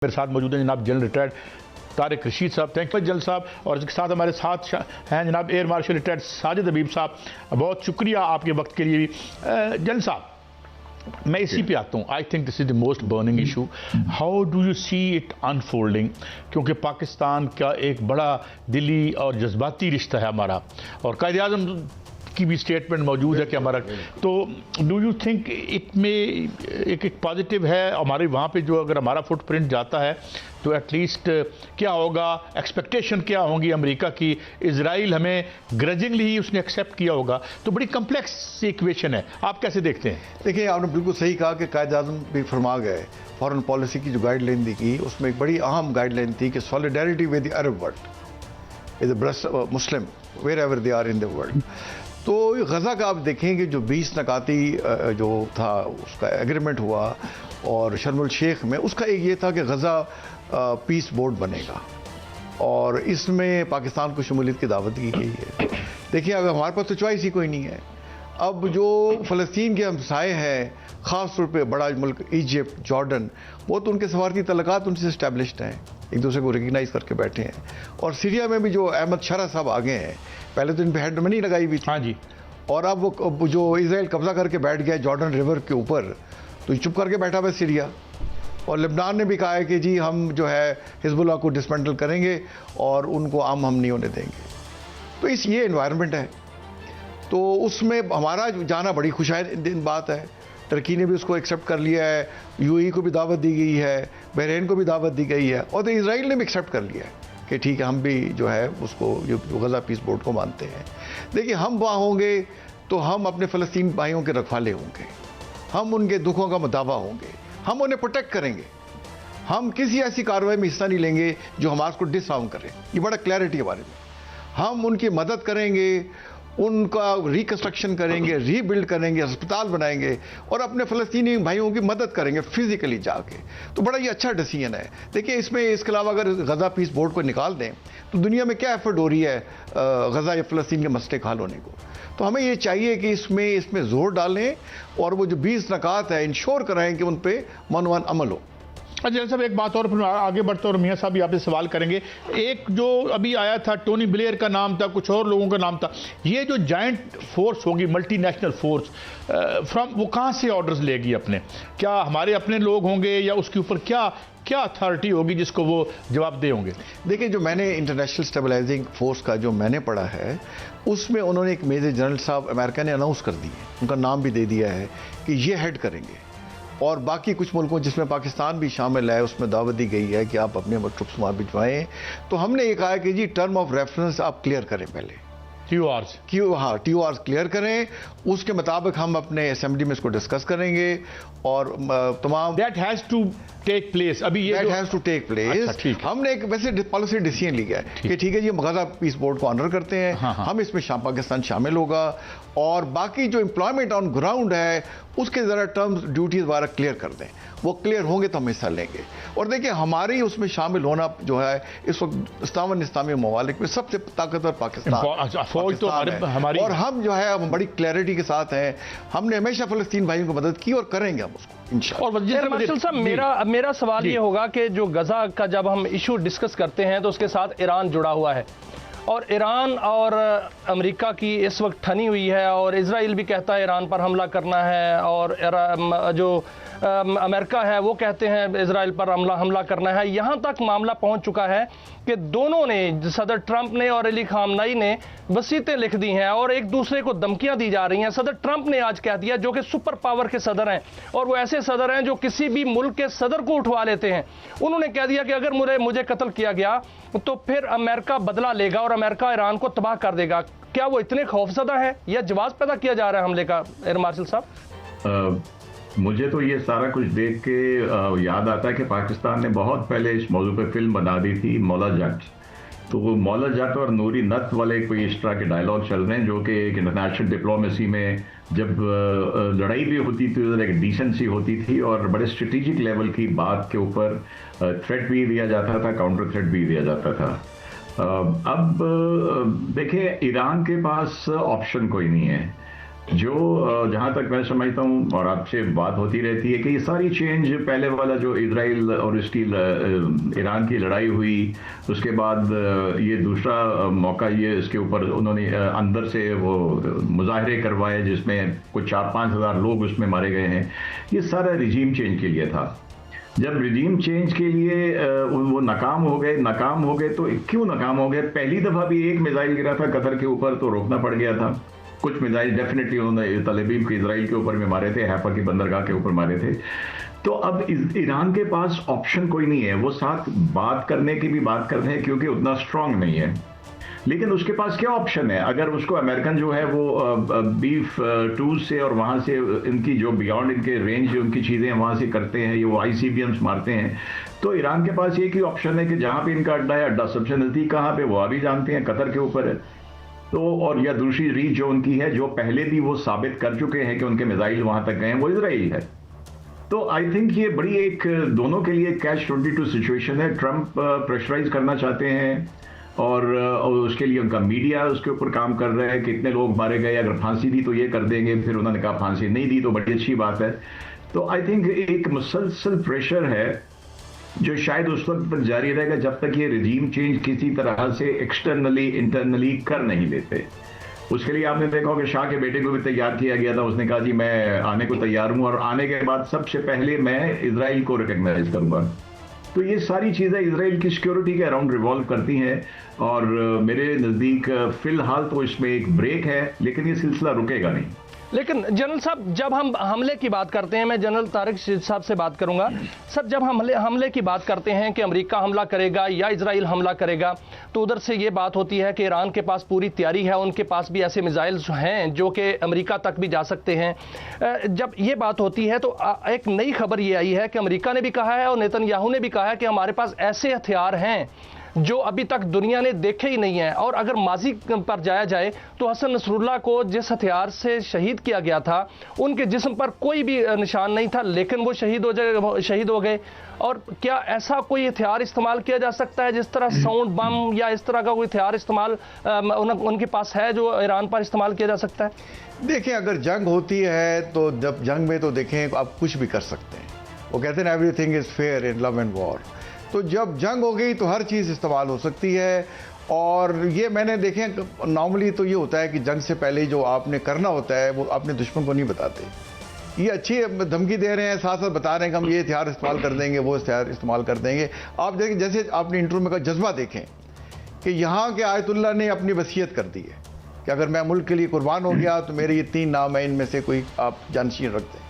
मेरे साथ मौजूद हैं जनाब जनरल रिटायर्ड तारिक रशीद साहब, थैंक यू जनरल साहब। और इसके साथ हमारे साथ हैं जनाब एयर मार्शल रिटायर्ड साजिद हबीब साहब, बहुत शुक्रिया आपके वक्त के लिए भी। जनरल साहब, मैं इसी पे आता हूँ। I think this is the most burning issue. How do you see it unfolding? क्योंकि पाकिस्तान का एक बड़ा दिली और जज्बाती रिश्ता है हमारा, और कायद-ए-आज़म की भी स्टेटमेंट मौजूद है कि हमारा, तो डू यू थिंक इट में एक पॉजिटिव है हमारे वहाँ पे, जो अगर हमारा फुटप्रिंट जाता है तो एटलीस्ट क्या होगा, एक्सपेक्टेशन क्या होंगी अमेरिका की? इजराइल हमें ग्रजिंगली ही उसने एक्सेप्ट किया होगा, तो बड़ी कम्प्लेक्स इक्वेशन है। आप कैसे देखते हैं? देखिए, आपने बिल्कुल सही कहा कि कायद-ए-आज़म भी फरमा गए, फॉरेन पॉलिसी की जो गाइडलाइन दी गई उसमें एक बड़ी अहम गाइडलाइन थी कि solidarity with the Arab world is the burst Muslim wherever they are in the world. तो गज़ा का आप देखेंगे जो 20 नकाती जो था उसका एग्रीमेंट हुआ, और शर्म शेख में उसका एक ये था कि गज़ा पीस बोर्ड बनेगा, और इसमें पाकिस्तान को शमूलियत की दावत दी गई है। देखिए, अगर हमारे पास तो चॉइस ही कोई नहीं है। अब जो फ़लस्तीन के हमसाए हैं, ख़ास तौर पे बड़ा मुल्क इजिप्ट, जॉर्डन, वो तो उनके सफारती तल्लुकात उनसे इस्टेब्लिश्ड हैं, एक दूसरे को रिकग्नाइज़ करके बैठे हैं। और सीरिया में भी जो अहमद शरा साहब आगे हैं, पहले तो इन पर हेडमनी लगाई हुई थी। हाँ जी। और अब वो जो इसराइल कब्जा करके बैठ गया जॉर्डन रिवर के ऊपर, तो चुप करके बैठा हुआ सीरिया। और लेबनान ने भी कहा है कि जी हम जो है हिजबुल्लाह को डिसमेंटल करेंगे और उनको आम हम नहीं होने देंगे। तो ये एनवायरनमेंट है, तो उसमें हमारा जाना बड़ी खुशाइन बात है। टर्की ने भी उसको एक्सेप्ट कर लिया है, यूएई को भी दावत दी गई है, बहरीन को भी दावत दी गई है, और तो इसराइल ने भी एक्सेप्ट कर लिया है कि ठीक है, हम भी जो है उसको गज़ा पीस बोर्ड को मानते हैं। देखिए, हम वहाँ होंगे तो हम अपने फ़लस्तीन भाइयों के रखवाले होंगे, हम उनके दुखों का मुदावा होंगे, हम उन्हें प्रोटेक्ट करेंगे। हम किसी ऐसी कार्रवाई में हिस्सा नहीं लेंगे जो हमारे को डिसआर्म करे, ये बड़ा क्लैरिटी है हमारे में। हम उनकी मदद करेंगे, उनका रिकन्स्ट्रक्शन करेंगे, रीबिल्ड करेंगे, अस्पताल बनाएंगे, और अपने फ़लस्तीनी भाइयों की मदद करेंगे फिजिकली जाके। तो बड़ा ये अच्छा डिसीजन है। देखिए, इसमें इसके अलावा अगर गज़ा पीस बोर्ड को निकाल दें तो दुनिया में क्या एफर्ट हो रही है गज़ा या फ़लस्तीन के मसले का हल होने को। तो हमें ये चाहिए कि इसमें ज़ोर डालें, और वो जो 20 नकात है इंश्योर कराएं कि उन पर मनवान अमल हो। जनरल साहब, एक बात और फिर आगे बढ़ते और मियाँ साहब भी आपसे सवाल करेंगे। एक जो अभी आया था, टोनी ब्लेयर का नाम था, कुछ और लोगों का नाम था, ये जो जॉइंट फोर्स होगी, मल्टीनेशनल फोर्स फ्रॉम, वो कहाँ से ऑर्डर्स लेगी अपने? क्या हमारे अपने लोग होंगे, या उसके ऊपर क्या अथॉरिटी होगी जिसको वो जवाब दे होंगे? देखिए, जो मैंने इंटरनेशनल स्टेबलाइजिंग फोर्स का जो मैंने पढ़ा है, उसमें उन्होंने एक मेजर जनरल साहब अमेरिका ने अनाउंस कर दी है, उनका नाम भी दे दिया है कि ये हेड करेंगे। और बाकी कुछ मुल्कों जिसमें पाकिस्तान भी शामिल है, उसमें दावत दी गई है कि आप अपने ट्रुप्स वहाँ भिजवाएं। तो हमने ये कहा है कि जी टर्म ऑफ रेफरेंस आप क्लियर करें, पहले TORs क्लियर करें, उसके मुताबिक हम अपने असेंबली में इसको डिस्कस करेंगे, और तमाम that has to take place. अभी ये हैज टू टेक प्लेस। हमने एक वैसे पॉलिसी डिसीजन लिया है कि ठीक है जी, हम गज़ा पीस बोर्ड को ऑनर करते हैं। हम इसमें पाकिस्तान शामिल होगा, और बाकी जो एम्प्लॉयमेंट ऑन ग्राउंड है उसके ज़रा टर्म्स ड्यूटीज वगैरह क्लियर कर दें। वो क्लियर होंगे तो हम हिस्सा लेंगे। और देखिए, हमारी उसमें शामिल होना जो है इस वक्त इस्लामी ममालिक में सबसे ताकतवर पाकिस्तान फौज तो हमारी, और हम जो है हम बड़ी क्लैरिटी के साथ हैं। हमने हमेशा फ़लस्तीन भाइयों को मदद की और करेंगे हम उसको इंशाअल्लाह। और मार्शल साहब, मेरा सवाल ये होगा कि जो गज़ा का जब हम इशू डिस्कस करते हैं तो उसके साथ ईरान जुड़ा हुआ है, और ईरान और अमेरिका की इस वक्त ठनी हुई है, और इजराइल भी कहता है ईरान पर हमला करना है, और जो अमेरिका है वो कहते हैं इजराइल पर हमला करना है। यहाँ तक मामला पहुँच चुका है कि दोनों ने, सदर ट्रंप ने और अली खामनेई ने वसीयतें लिख दी हैं, और एक दूसरे को धमकियां दी जा रही हैं। सदर ट्रंप ने आज कह दिया, जो कि सुपर पावर के सदर हैं, और वो ऐसे सदर हैं जो किसी भी मुल्क के सदर को उठवा लेते हैं, उन्होंने कह दिया कि अगर मुझे कत्ल किया गया तो फिर अमेरिका बदला लेगा और अमेरिका ईरान को तबाह कर देगा। क्या वो इतने खौफजदा है, या जवाब पैदा किया जा रहा है हमले का, एयर मार्शल साहब? मुझे तो ये सारा कुछ देख के याद आता है कि पाकिस्तान ने बहुत पहले इस मौजू पर फिल्म बना दी थी, मौला जट। तो वो मौला जट और नूरी नत वाले कोई इस तरह के डायलॉग चल रहे हैं, जो कि एक इंटरनेशनल डिप्लोमेसी में जब लड़ाई भी होती थी तो एक डिसेंसी होती थी, और बड़े स्ट्रेटेजिक लेवल की बात के ऊपर थ्रेट भी दिया जाता था, काउंटर थ्रेट भी दिया जाता था। अब देखिए, ईरान के पास ऑप्शन कोई नहीं है। जो जहां तक मैं समझता हूं और आपसे बात होती रहती है कि ये सारी चेंज, पहले वाला जो इजराइल और इसकी ईरान की लड़ाई हुई, उसके बाद ये दूसरा मौका, ये इसके ऊपर उन्होंने अंदर से वो मुजाहरे करवाए जिसमें कुछ 4-5 हज़ार लोग उसमें मारे गए हैं, ये सारा रिजीम चेंज के लिए था। जब रिजीम चेंज के लिए वो नाकाम हो गए तो क्यों नाकाम हो गए? पहली दफा भी एक मिसाइल गिरा था कतर के ऊपर तो रोकना पड़ गया था। कुछ मिसाइल डेफिनेटली उन्होंने तल अवीव के इजराइल के ऊपर में मारे थे, हैफा की बंदरगाह के ऊपर मारे थे। तो अब ईरान के पास ऑप्शन कोई नहीं है, वो साथ बात करने की भी बात करते हैं क्योंकि उतना स्ट्रांग नहीं है, लेकिन उसके पास क्या ऑप्शन है? अगर उसको अमेरिकन जो है वो बीफ टूज से और वहां से इनकी जो बियॉन्ड इनके रेंज जो उनकी चीजें वहां से करते हैं, ये वो ICBMs मारते हैं, तो ईरान के पास एक ही ऑप्शन है कि जहां पे इनका अड्डा है, अड्डा सबसे नजदीक कहां पे वो अभी जानते हैं, कतर के ऊपर है। तो और या दूसरी रीच जो उनकी है, जो पहले भी वो साबित कर चुके हैं कि उनके मिसाइल वहां तक गए हैं, वो इजराइल है। तो आई थिंक ये बड़ी एक दोनों के लिए कैच-22 सिचुएशन है। ट्रंप प्रेशराइज करना चाहते हैं और उसके लिए उनका मीडिया उसके ऊपर काम कर रहा है कि इतने लोग मारे गए, अगर फांसी दी तो ये कर देंगे, फिर उन्होंने कहा फांसी नहीं दी तो बड़ी अच्छी बात है। तो आई थिंक एक मुसलसल प्रेशर है जो शायद उस वक्त तक जारी रहेगा जब तक ये रिजीम चेंज किसी तरह से एक्सटर्नली इंटरनली कर नहीं लेते। उसके लिए आपने देखा कि शाह के बेटे को भी तैयार किया गया था, उसने कहा जी मैं आने को तैयार हूं और आने के बाद सबसे पहले मैं इजराइल को रिकॉग्नाइज करूंगा। तो ये सारी चीजें इजराइल की सिक्योरिटी के अराउंड रिवॉल्व करती हैं और मेरे नजदीक फिलहाल तो इसमें एक ब्रेक है, लेकिन ये सिलसिला रुकेगा नहीं। लेकिन जनरल साहब, जब हम हमले की बात करते हैं, मैं जनरल तारिक साहब से बात करूंगा सर, जब हम हमले की बात करते हैं कि अमेरिका हमला करेगा या इजराइल हमला करेगा, तो उधर से ये बात होती है कि ईरान के पास पूरी तैयारी है, उनके पास भी ऐसे मिसाइल्स हैं जो कि अमेरिका तक भी जा सकते हैं। जब ये बात होती है तो एक नई खबर ये आई है कि अमेरिका ने भी कहा है और नेतन्याहू ने भी कहा है कि हमारे पास ऐसे हथियार हैं जो अभी तक दुनिया ने देखे ही नहीं है। और अगर माजी पर जाया जाए तो हसन नसरुल्लाह को जिस हथियार से शहीद किया गया था, उनके जिस्म पर कोई भी निशान नहीं था, लेकिन वो शहीद हो गए। और क्या ऐसा कोई हथियार इस्तेमाल किया जा सकता है जिस तरह साउंड बम या इस तरह का कोई हथियार इस्तेमाल उनके पास है जो ईरान पर इस्तेमाल किया जा सकता है? देखिए, अगर जंग होती है तो जब जंग में तो देखें आप कुछ भी कर सकते हैं। वो कहते हैं everything is fair in love and war. तो जब जंग हो गई तो हर चीज़ इस्तेमाल हो सकती है। और ये मैंने देखे नॉर्मली तो ये होता है कि जंग से पहले जो आपने करना होता है वो अपने दुश्मन को नहीं बताते। ये अच्छी धमकी दे रहे हैं, साथ साथ बता रहे हैं कि हम ये हथियार इस्तेमाल कर देंगे, वो हथियार इस्तेमाल कर देंगे। आप देखें, जैसे आपने इंटरव्यू में का जज्बा देखें कि यहाँ के आयतुल्लाह ने अपनी वसीयत कर दी है कि अगर मैं मुल्क के लिए कुर्बान हो गया तो मेरे ये 3 नाम है, इनमें से कोई आप जानशीन रख दें।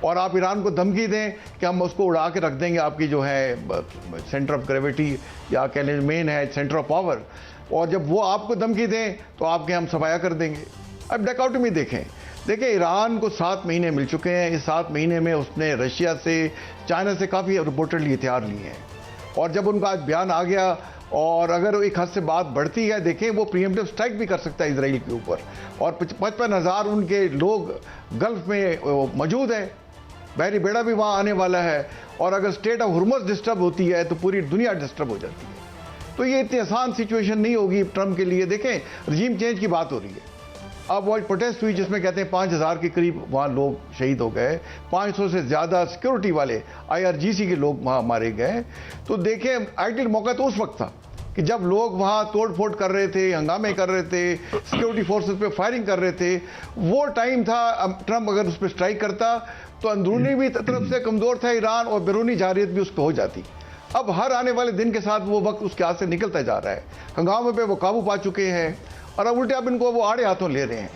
और आप ईरान को धमकी दें कि हम उसको उड़ा के रख देंगे, आपकी जो है सेंटर ऑफ ग्रेविटी या कह लें मेन है सेंटर ऑफ पावर। और जब वो आपको धमकी दें तो आपके हम सफाया कर देंगे। अब डायकोटोमी देखें, ईरान को 7 महीने मिल चुके हैं। इस 7 महीने में उसने रशिया से, चाइना से काफ़ी रिपोर्टेडली हथियार लिए हैं। और जब उनका आज बयान आ गया और अगर एक हद से बात बढ़ती है, देखें वो प्रीएम्प्टिव स्ट्राइक भी कर सकता है इसराइल के ऊपर। और 55,000 उनके लोग गल्फ में मौजूद हैं, बहरी बेड़ा भी वहाँ आने वाला है। और अगर स्टेट ऑफ हुर्मुज़ डिस्टर्ब होती है तो पूरी दुनिया डिस्टर्ब हो जाती है। तो ये इतनी आसान सिचुएशन नहीं होगी ट्रंप के लिए। देखें, रजीम चेंज की बात हो रही है। अब वो प्रोटेस्ट हुई जिसमें कहते हैं 5,000 के करीब वहाँ लोग शहीद हो गए, 500 से ज़्यादा सिक्योरिटी वाले IRGC के लोग वहाँ मारे गए। तो देखें, आइडियल मौका तो उस वक्त था कि जब लोग वहाँ तोड़ फोड़ कर रहे थे, हंगामे कर रहे थे, सिक्योरिटी फोर्सेस पे फायरिंग कर रहे थे, वो टाइम था। ट्रंप अगर उस पर स्ट्राइक करता तो अंदरूनी भी तरफ से कमज़ोर था ईरान और बैरूनी जारियत भी उस पर हो जाती। अब हर आने वाले दिन के साथ वो वक्त उसके हाथ से निकलता जा रहा है। हंगामे पे वो काबू पा चुके हैं और अब उल्टे अब इनको वो आड़े हाथों ले रहे हैं।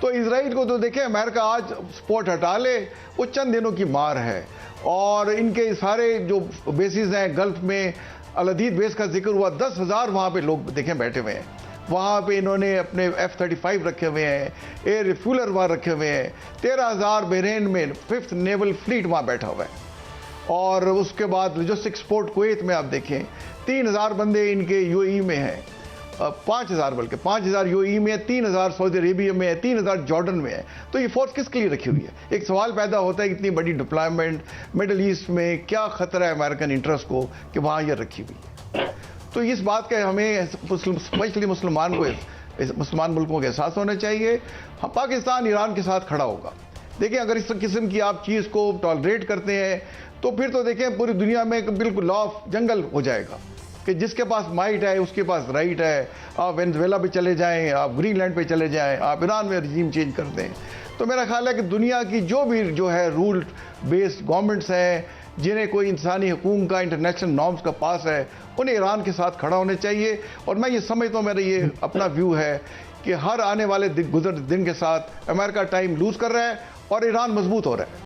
तो इसराइल को तो देखें, अमेरिका आज सपोर्ट हटा ले, वो चंद दिनों की मार है। और इनके सारे जो बेसिस हैं गल्फ में, अल-अदीद बेस का जिक्र हुआ, 10,000 वहाँ पे लोग देखें बैठे हुए हैं। वहाँ पे इन्होंने अपने F-35 रखे हुए हैं, एयर रिफ्यूलर वहाँ रखे हुए हैं। 13,000 बहरीन में 5th नेवल फ्लीट वहाँ बैठा हुआ है। और उसके बाद लॉजिस्टिक स्पोर्ट कुवैत में आप देखें 3,000 बंदे इनके UAE में हैं, 5,000 बल्कि 5,000 UAE में है, 3,000 सऊदी अरेबिया में है, 3,000 जॉर्डन में है। तो ये फोर्स किसके लिए रखी हुई है? एक सवाल पैदा होता है, इतनी बड़ी डिप्लॉयमेंट मिडल ईस्ट में, क्या खतरा है अमेरिकन इंटरेस्ट को कि वहाँ ये रखी हुई है? तो इस बात का हमें स्पेशली मुसलमान को मुसलमान मुल्कों के एहसास होने चाहिए। हाँ, पाकिस्तान ईरान के साथ खड़ा होगा। देखिए, अगर इस किस्म की आप चीज़ को टॉलरेट करते हैं तो फिर तो देखें पूरी दुनिया में बिल्कुल लॉ ऑफ जंगल हो जाएगा कि जिसके पास माइट है उसके पास राइट है। आप वेनेजुएला पे चले जाएं, आप ग्रीनलैंड पे चले जाएं, आप ईरान में रजीम चेंज कर दें। तो मेरा ख्याल है कि दुनिया की जो भी जो है रूल बेस्ड गवर्नमेंट्स हैं, जिन्हें कोई इंसानी हुकूक का इंटरनेशनल नॉर्म्स का पास है, उन्हें ईरान के साथ खड़ा होने चाहिए। और मैं ये समझता हूँ, मेरा ये अपना व्यू है कि हर आने वाले गुजर दिन के साथ अमेरिका टाइम लूज कर रहा है और ईरान मजबूत हो रहा है।